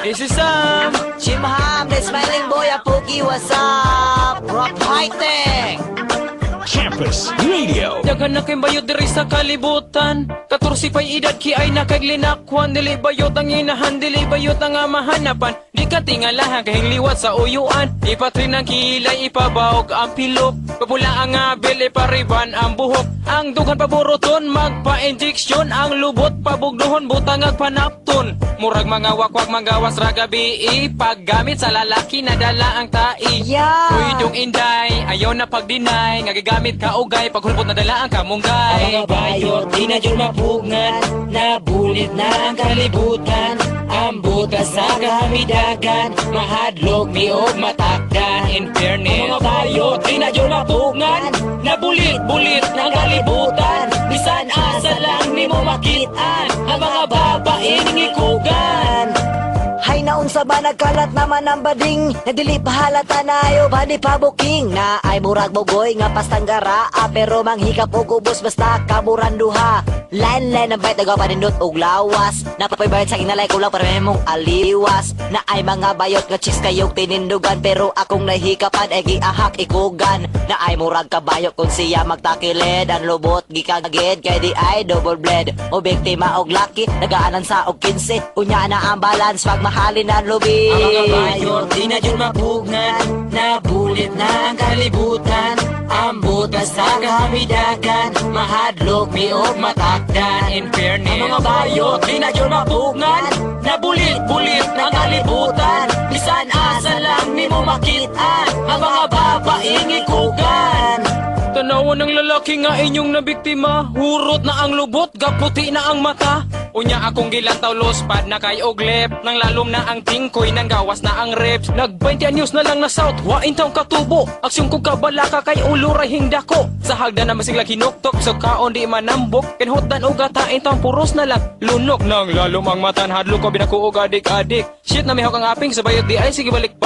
This is Sam. Chimham, the smiling boy, a Pookie, what's up? Rock fighting! Campus Radio. Daghan na kay bayod diri sa kalibutan. 14 pay edad ki ay nakaglinakwan. Dili bayot ang inahan, dili bayot ang mahanapan. Di ka tingalahan kahing liwat sa uyuan. Ipatrin ang kilay, ipabawog ang pilok. Papula ang abil, ipariban ang buhok. Ang dughan paburuton, magpa-injeksyon. Ang lubot, pabugduhon, butang agpanapton. Murag mga wakwak, magawas ragabi. Paggamit sa lalaki, nadala ang tai. Yeah. Uy, dong inday, ayaw na pag-deny. Ngagigamit ka ugay, paghulbot na dala ang kamunggay. Ang mga bayot, di na dyan mapugnan. Nabulit na ang kalibutan. Ang butas sa kahamidagan. Mahadlok, miog, matakdan. In fairness, ang mga bayot, di na dyan mapugnan. Nabulit-bulit ng kalibutan. Bisan asa lang ni mo makitaan. Ang mga babaeng ikugan. Hay naon sa ba nagkalat naman ang bading. Nadili pahalata na ayo ba di pa booking. Na ay murag bogoy nga pastanggara. Pero manghikap o kubos basta kaburanduha. Line ang bayt nagawa panindot og lawas. Napapaybayad sa kinalay ko lang para may mong aliwas. Na ay mga bayot nga chis kayong tinindugan. Pero akong nahikapan ay giahak ikugan. Na ay murag kabayot kung siya magtakilid. Ang lubot gikagid kay di ay double blade. O biktima og laki nagaanan sa og 15. Unya na ang balance pag mahalin ang lubi. Ang mga bayot di na dyan mapugnan. Nabulit na ang kalibutan. Ang butas sa kahamidagan. Mahadlok miog matakdan. In fairness, ang mga bayot di na dyan mapugnan. Nabulit-bulit ng kalibutan. Bisan asa lang ni mo makitaan. Ang mga babaeng ikugan. Tanawan ng lalaki nga inyong nabiktima. Hurot na ang lubot, gaputi na ang mata. Unya akong gilantaw lospad na kay oglep. Nang lalom na ang tingkoy, nang gawas na ang reps. Nag-20 anyos na lang na south, wain taong katubo. Aksyon kong kabalaka kay uluray hingdako. Sa hagdan na masigla kinuktok, sa kaon di manambok. Kinhutdan o gatain taong puros na lang lunok. Nang lalom ang matan, hadlo ko binakuog adik-adik. Shit na mihok ang aping, sa bayot di ay sige balik-balik.